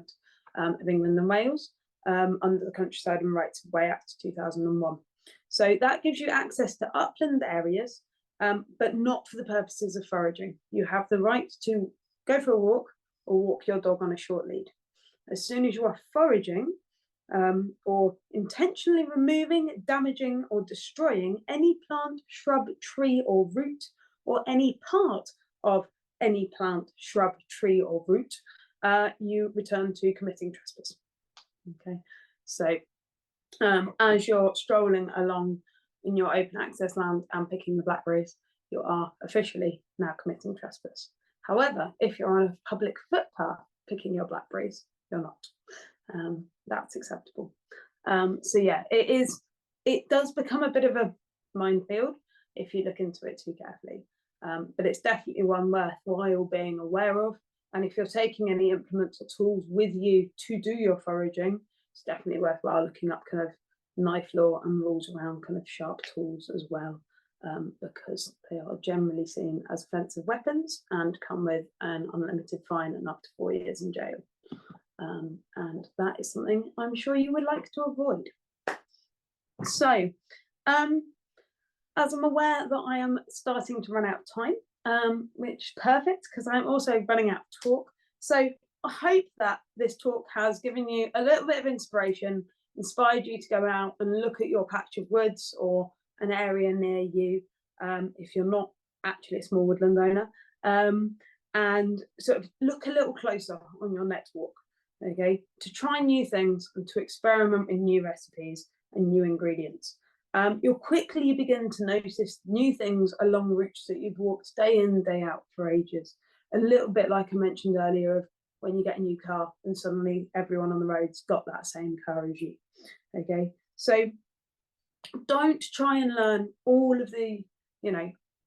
of England and Wales under the Countryside and Rights of Way Act 2001. So that gives you access to upland areas, but not for the purposes of foraging. You have the right to go for a walk or walk your dog on a short lead. As soon as you are foraging, or intentionally removing, damaging, or destroying any plant, shrub, tree, or root, or any part of any plant, shrub, tree, or root, you return to committing trespass. Okay, so as you're strolling along in your open access land and picking the blackberries, you are officially now committing trespass. However, if you're on a public footpath picking your blackberries, you're not. That's acceptable. So yeah, it does become a bit of a minefield if you look into it too carefully, but it's definitely one worthwhile being aware of. And if you're taking any implements or tools with you to do your foraging, it's definitely worthwhile looking up kind of knife law and rules around kind of sharp tools as well, because they are generally seen as offensive weapons and come with an unlimited fine and up to 4 years in jail. And that is something I'm sure you would like to avoid. So, as I'm aware that I am starting to run out of time, which is perfect because I'm also running out of talk. So I hope that this talk has given you a little bit of inspiration, inspired you to go out and look at your patch of woods or an area near you, if you're not actually a small woodland owner, and sort of look a little closer on your next walk. Okay, to try new things and to experiment with new recipes and new ingredients. You'll quickly begin to notice new things along routes that you've walked day in, day out for ages. A little bit like I mentioned earlier of when you get a new car and suddenly everyone on the road's got that same car as you. Okay, so don't try and learn all of the,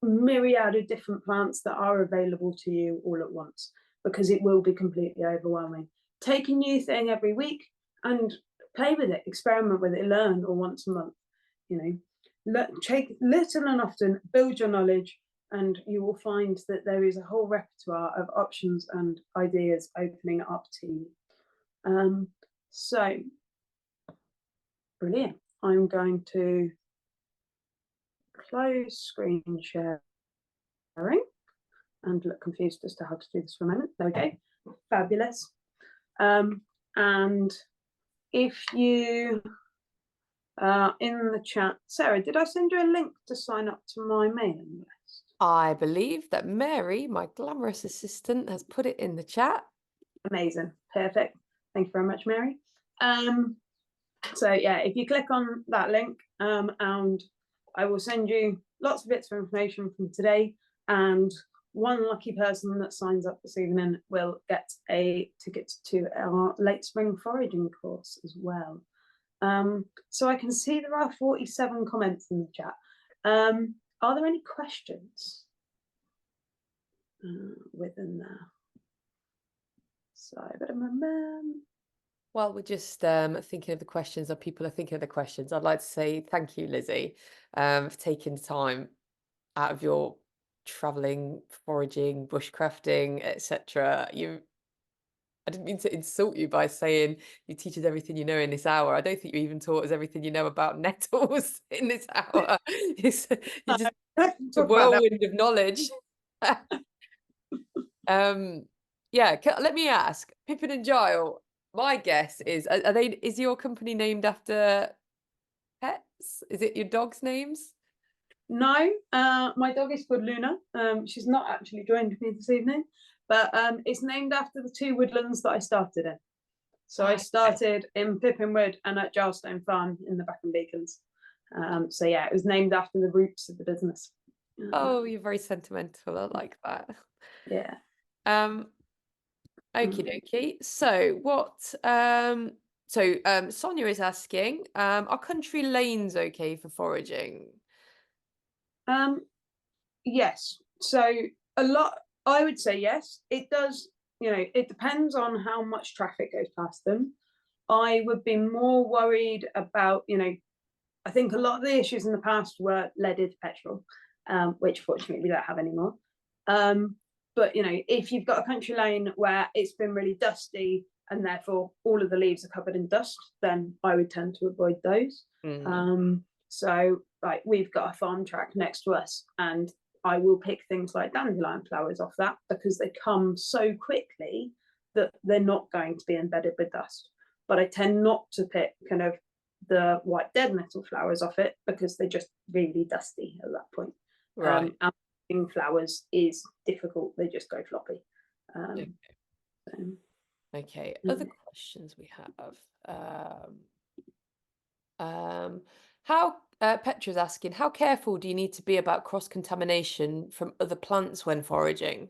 myriad of different plants that are available to you all at once, because it will be completely overwhelming. Take a new thing every week and play with it, experiment with it, learn, or once a month. Take little and often, build your knowledge, and you will find that there is a whole repertoire of options and ideas opening up to you. So, brilliant. I'm going to close screen sharing and look confused as to how to do this for a minute. There we go. Fabulous. And if you in the chat, Sarah, did I send you a link to sign up to my mailing list? I believe that Mary, my glamorous assistant, has put it in the chat. Amazing. Perfect. Thank you very much, Mary. So yeah, if you click on that link, and I will send you lots of bits of information from today, and one lucky person that signs up this evening will get a ticket to our late spring foraging course as well. So I can see there are 47 comments in the chat. Are there any questions within there? So a bit of a man. While we're just thinking of the questions, or people are thinking of the questions, I'd like to say thank you, Lizzy, for taking the time out of your traveling, foraging, bushcrafting, etc. I didn't mean to insult you by saying you teach us everything you know in this hour. I don't think you even taught us everything you know about nettles in this hour. You just a whirlwind of knowledge. Yeah, let me ask, Pippin and Gile, my guess is, is your company named after pets? Is it your dog's names? No, my dog is called Luna. She's not actually joined me this evening, but it's named after the two woodlands that I started in. So I started in Pippin Wood and at Gilestone Farm in the Brecon Beacons. So yeah, it was named after the roots of the business. Oh, you're very sentimental. I like that. Yeah. Okie dokie. So what? Sonia is asking, are country lanes okay for foraging? Yes. So I would say yes. It does. It depends on how much traffic goes past them. I would be more worried about, I think a lot of the issues in the past were leaded petrol, which fortunately we don't have anymore. But if you've got a country lane where it's been really dusty and therefore all of the leaves are covered in dust, then I would tend to avoid those. So like we've got a farm track next to us, and I will pick things like dandelion flowers off that because they come so quickly that they're not going to be embedded with dust. but I tend not to pick kind of the white dead nettle flowers off it because they're just really dusty at that point. Right. And picking flowers is difficult; they just go floppy. Okay. So, Okay. yeah. Other questions we have. How Petra's asking, how careful do you need to be about cross-contamination from other plants when foraging?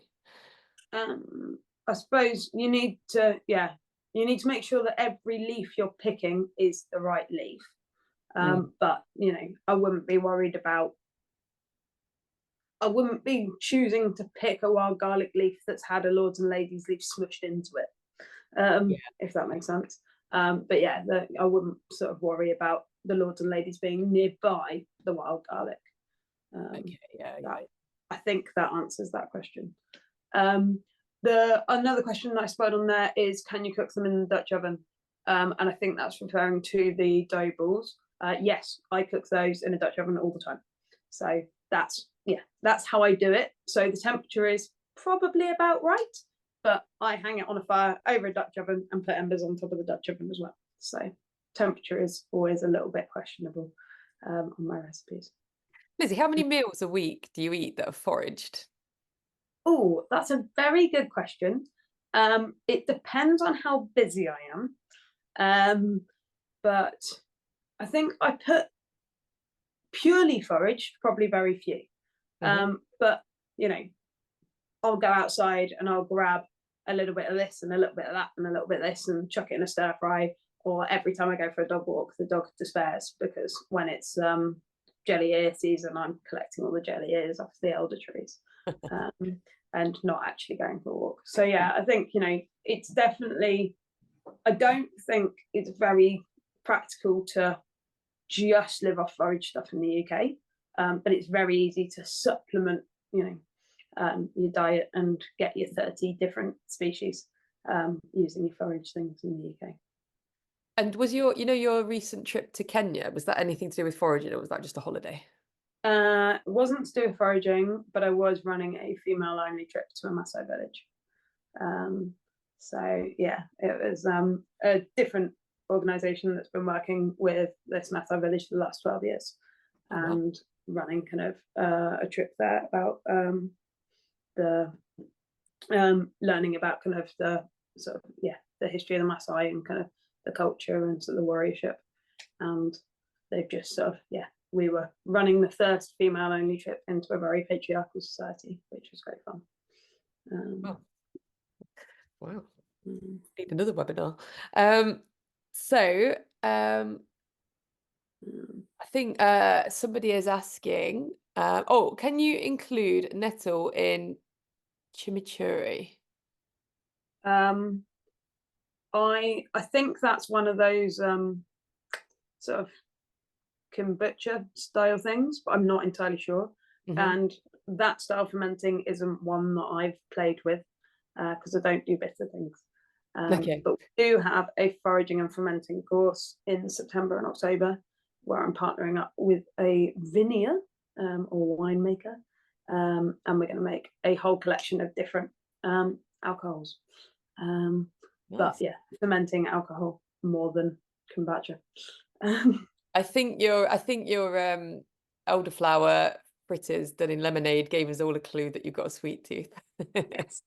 I suppose you need to, make sure that every leaf you're picking is the right leaf. But I wouldn't be worried about. I wouldn't be choosing to pick a wild garlic leaf that's had a lords and ladies leaf smushed into it, if that makes sense. But yeah, I wouldn't sort of worry about the lords and ladies being nearby the wild garlic. Okay, yeah. I think that answers that question. Another question that I spotted on there is, can you cook them in the Dutch oven? And I think that's referring to the dough balls. Yes, I cook those in a Dutch oven all the time. So that's how I do it. So the temperature is probably about right, but I hang it on a fire over a Dutch oven and put embers on top of the Dutch oven as well. So temperature is always a little bit questionable on my recipes. Lizzy, how many meals a week do you eat that are foraged? Oh, that's a very good question. It depends on how busy I am. But I think I put purely foraged, probably very few. But I'll go outside and I'll grab a little bit of this and a little bit of that and a little bit of this and chuck it in a stir fry. Or every time I go for a dog walk, the dog despairs because when it's jelly ear season, I'm collecting all the jelly ears off the elder trees. And not actually going for a walk. So yeah, I think it's definitely. I don't think it's very practical to just live off forage stuff in the UK, but it's very easy to supplement, your diet and get your 30 different species using your forage things in the UK. And was your recent trip to Kenya, was that anything to do with foraging or was that just a holiday? It wasn't to do with foraging, but I was running a female-only trip to a Maasai village. So yeah, it was a different organisation that's been working with this Maasai village for the last 12 years, and running kind of a trip there about the learning about kind of the sort of the history of the Maasai and kind of the culture and sort of the warriorship, and they've just sort of we were running the first female-only trip into a very patriarchal society, which was great fun. Wow. Need another webinar. I think somebody is asking, can you include nettle in chimichurri? I think that's one of those sort of kombucha style things, but I'm not entirely sure. And that style fermenting isn't one that I've played with because I don't do bitter things. But we do have a foraging and fermenting course in September and October where I'm partnering up with a vineyard or winemaker, and we're going to make a whole collection of different alcohols. Nice. But yeah, fermenting alcohol more than kombucha. I think your elderflower fritters done in lemonade gave us all a clue that you've got a sweet tooth. Yes.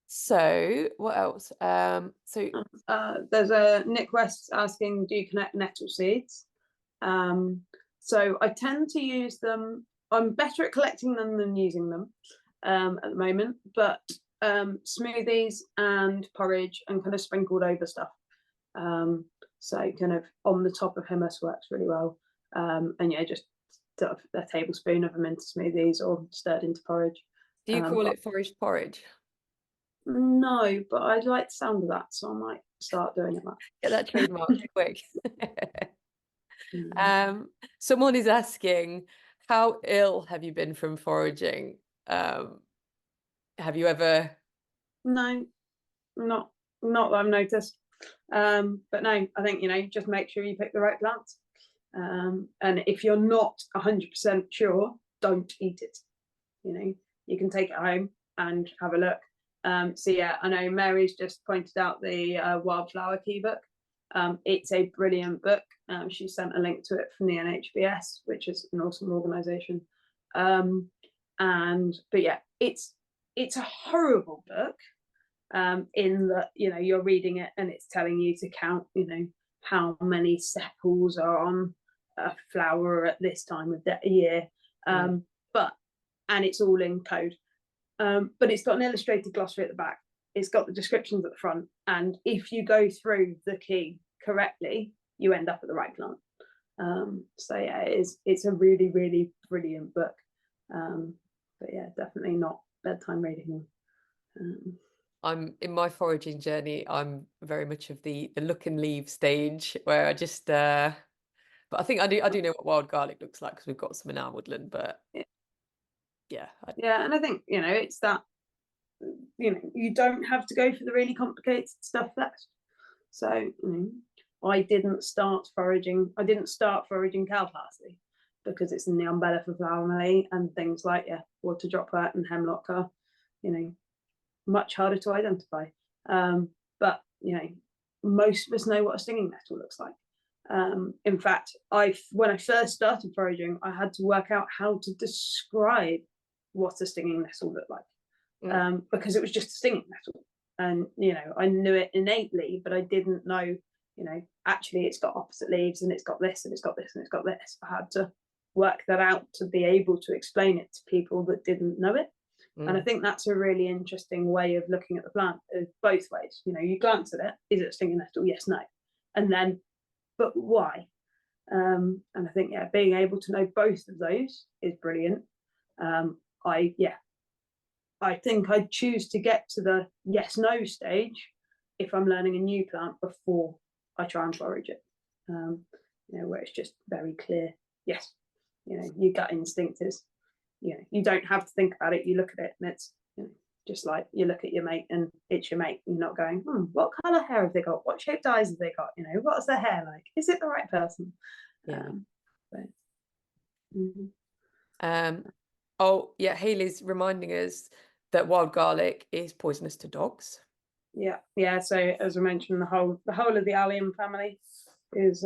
So what else? There's a Nick West asking, do you connect nettle seeds? So I tend to use them. I'm better at collecting them than using them at the moment, but smoothies and porridge and kind of sprinkled over stuff. So kind of on the top of hummus works really well. And just sort of a tablespoon of them into smoothies or stirred into porridge. Do you call it foraged porridge? No, but I like the sound of that, so I might start doing it. Get that trademark quick. Someone is asking, how ill have you been from foraging? Have you ever? No, not that I've noticed. But no, I think just make sure you pick the right plants. And if you're not 100% sure, don't eat it. You can take it home and have a look. So yeah, I know Mary's just pointed out the Wildflower Key book. It's a brilliant book. She sent a link to it from the NHBS, which is an awesome organisation. But yeah, it's a horrible book. In that, you know, you're reading it and it's telling you to count, you know, how many sepals are on a flower at this time of the year. And it's all in code. But it's got an illustrated glossary at the back. It's got the descriptions at the front. And if you go through the key correctly, you end up at the right plant. So yeah, it's a really, really brilliant book. But yeah, definitely not bedtime reading. I'm in my foraging journey. I'm very much of the look and leave stage where I just but I think I do know what wild garlic looks like because we've got some in our woodland, but yeah. And I think, you know, it's that, you know, you don't have to go for the really complicated stuff first. So, you know, I didn't start foraging cow parsley because it's in the umbrella for flower mallee, and things like water droplet and hemlock are, you know, much harder to identify. But you know, most of us know what a stinging nettle looks like. In fact, when I first started foraging, I had to work out how to describe what a stinging nettle looked like, because it was just a stinging nettle, and you know, I knew it innately, but I didn't know, you know, actually it's got opposite leaves and it's got this and it's got this and it's got this. I had to work that out to be able to explain it to people that didn't know it. And I think that's a really interesting way of looking at the plant, both ways. You know, you glance at it, is it a stinging nettle? Yes, no. And then, but why? And I think, being able to know both of those is brilliant. I think I'd choose to get to the yes, no stage if I'm learning a new plant before I try and forage it. You know, where it's just very clear, yes, you know, your gut instinct is, you know, you don't have to think about it. You look at it and it's, you know, just like you look at your mate and it's your mate. You're not going, what colour hair have they got? What shaped eyes have they got? You know, what's their hair like? Is it the right person? Yeah. But, oh yeah, Hayley's reminding us that wild garlic is poisonous to dogs. Yeah. So as I mentioned, the whole of the allium family is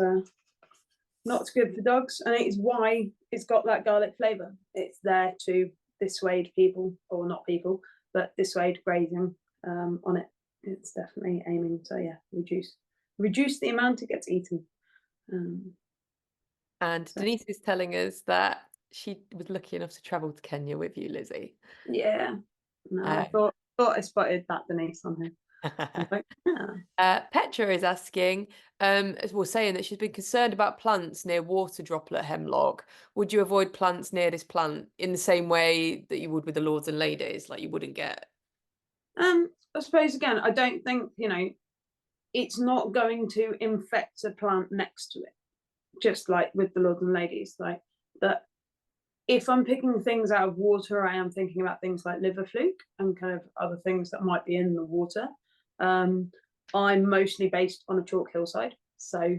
not good for dogs, and it is why it's got that garlic flavour. It's there to dissuade people, or not people, but dissuade grazing on it. It's definitely aiming to reduce the amount it gets eaten. And Denise is telling us that she was lucky enough to travel to Kenya with you, Lizzie. Yeah, no, I thought I spotted that Denise on him. Like, Petra is asking, as we're saying, that she's been concerned about plants near water droplet hemlock. Would you avoid plants near this plant in the same way that you would with the lords and ladies? Like you wouldn't get. I suppose again, I don't think, you know, it's not going to infect a plant next to it, just like with the lords and ladies. Like that, if I'm picking things out of water, I am thinking about things like liver fluke and kind of other things that might be in the water. I'm mostly based on a chalk hillside, so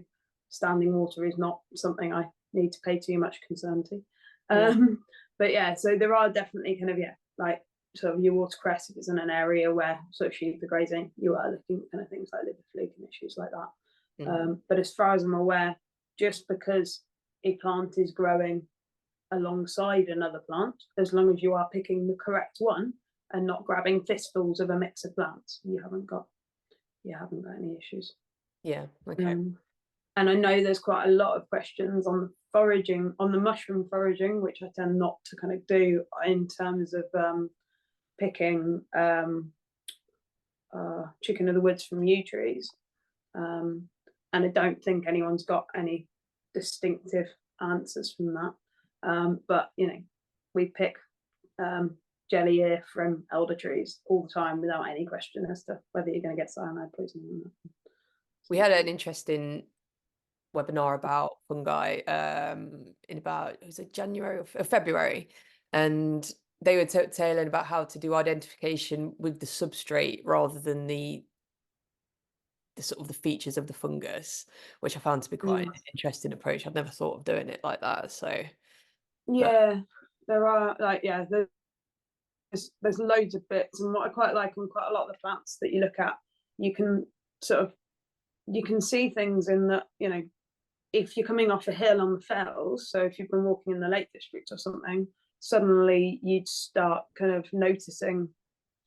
standing water is not something I need to pay too much concern to. But yeah, so there are definitely kind of like sort of your watercress, if it's in an area where sort of sheep are grazing, you are looking at kind of things like liver fluke and issues like that. But as far as I'm aware, just because a plant is growing alongside another plant, as long as you are picking the correct one and not grabbing fistfuls of a mix of plants, you haven't got any issues. Okay. And I know there's quite a lot of questions on the foraging, on the mushroom foraging, which I tend not to kind of do in terms of picking chicken of the woods from yew trees. And I don't think anyone's got any distinctive answers from that. But you know, we pick jelly ear from elder trees all the time without any question as to whether you're going to get cyanide poisoning or not. We had an interesting webinar about fungi in about, was it January or February, and they were telling about how to do identification with the substrate rather than the sort of the features of the fungus, which I found to be quite an interesting approach. I've never thought of doing it like that. So yeah, there are like there's loads of bits, and what I quite like on quite a lot of the plants that you look at, you can see things in that, you know, if you're coming off a hill on the fells, so if you've been walking in the Lake District or something, suddenly you'd start kind of noticing,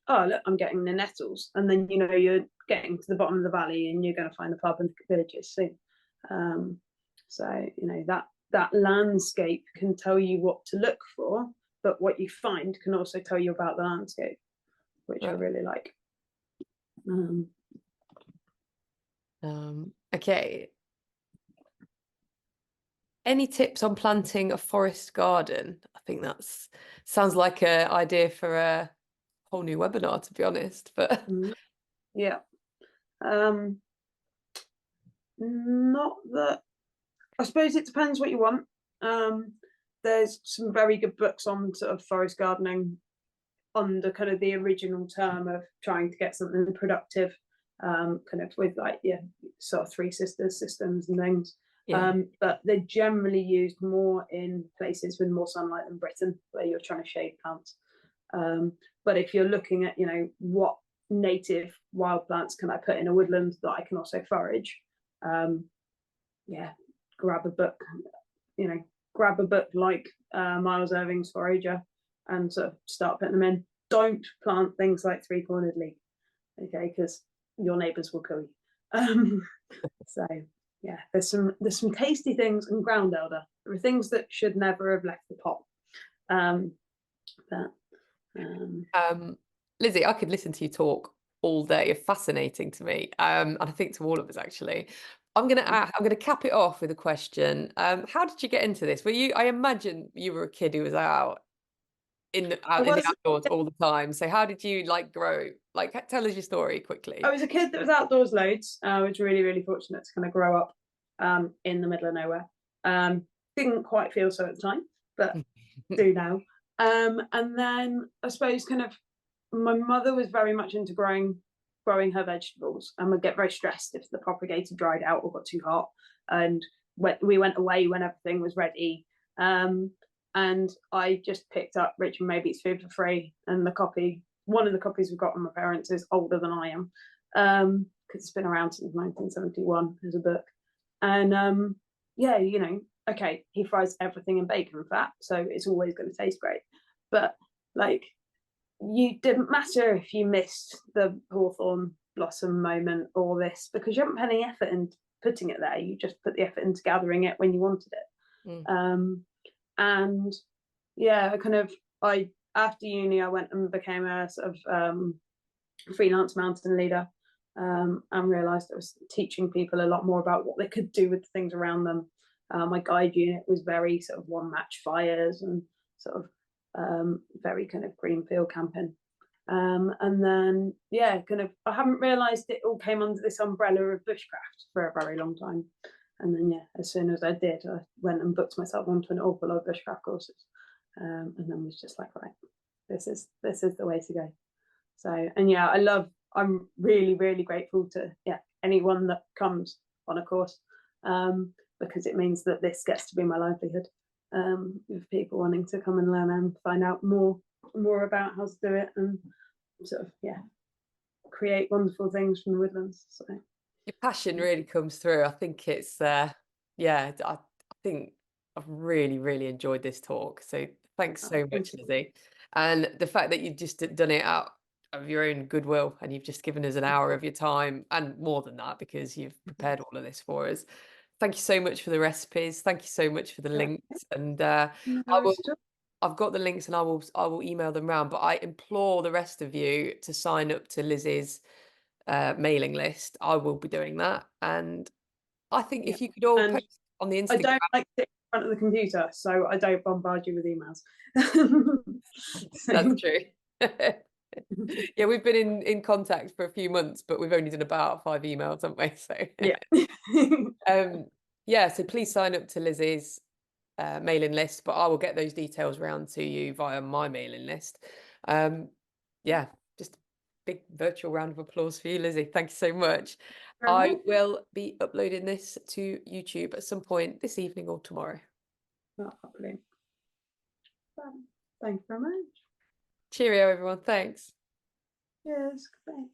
oh look, I'm getting the nettles, and then, you know, you're getting to the bottom of the valley and you're going to find the pub and villages soon. So, you know, that landscape can tell you what to look for, but what you find can also tell you about the landscape, which I really like. Okay. Any tips on planting a forest garden? I think that's sounds like an idea for a whole new webinar, to be honest. But yeah, not that. I suppose it depends what you want. There's some very good books on sort of forest gardening under kind of the original term of trying to get something productive, kind of with like sort of Three Sisters systems and things. But they're generally used more in places with more sunlight than Britain, where you're trying to shade plants. But if you're looking at, you know, what native wild plants can I put in a woodland that I can also forage, grab a book, you know, grab a book like Miles Irving's Forager and sort of start putting them in. Don't plant things like three-cornered leek, okay, because your neighbours will kill you. So yeah, there's some tasty things, and ground elder. There are things that should never have left the pot. Lizzy, I could listen to you talk all day. You're fascinating to me, and I think to all of us actually. I'm gonna cap it off with a question. How did you get into this? I imagine you were a kid who was out in the outdoors all the time. So how did you like grow? Like, tell us your story quickly. I was a kid that was outdoors loads. I was really, really fortunate to kind of grow up in the middle of nowhere. Didn't quite feel so at the time, but do now. And then I suppose kind of my mother was very much into growing her vegetables, and would get very stressed if the propagator dried out or got too hot. And we went away when everything was ready. And I just picked up Richard Maybe's Food for Free, and one of the copies we've got on my parents is older than I am, because it's been around since 1971 as a book. And yeah, you know, okay, he fries everything in bacon fat, so it's always going to taste great. But like, you didn't matter if you missed the hawthorn blossom moment or this, because you haven't put any effort into putting it there. You just put the effort into gathering it when you wanted it. And yeah, after uni, I went and became a sort of freelance mountain leader, and realised I was teaching people a lot more about what they could do with the things around them. My guide unit was very sort of one match fires and sort of very kind of greenfield camping. And then yeah, kind of I haven't realised it all came under this umbrella of bushcraft for a very long time. And then yeah, as soon as I did, I went and booked myself onto an awful lot of bushcraft courses, and then was just like, right, this is the way to go. So, and yeah, I'm really, really grateful to anyone that comes on a course, because it means that this gets to be my livelihood, with people wanting to come and learn and find out more about how to do it, and sort of create wonderful things from the woodlands. So your passion really comes through. I think it's I think I've really, really enjoyed this talk. So thanks so much, Lizzy. And the fact that you've just done it out of your own goodwill, and you've just given us an hour of your time, and more than that, because you've prepared all of this for us. Thank you so much for the recipes. Thank you so much for the links. And I've got the links, and I will email them round. But I implore the rest of you to sign up to Lizzy's mailing list. I will be doing that, and I think if you could all post on the Instagram. I don't like to sit in front of the computer, so I don't bombard you with emails. That's true. Yeah, we've been in contact for a few months, but we've only done about 5 emails, haven't we? So yeah. So please sign up to Lizzy's mailing list, but I will get those details round to you via my mailing list. Yeah, just a big virtual round of applause for you, Lizzy. Thank you so much. I will be uploading this to YouTube at some point this evening or tomorrow. Not happening. Thank you very much. Cheerio, everyone. Thanks. Yes, great.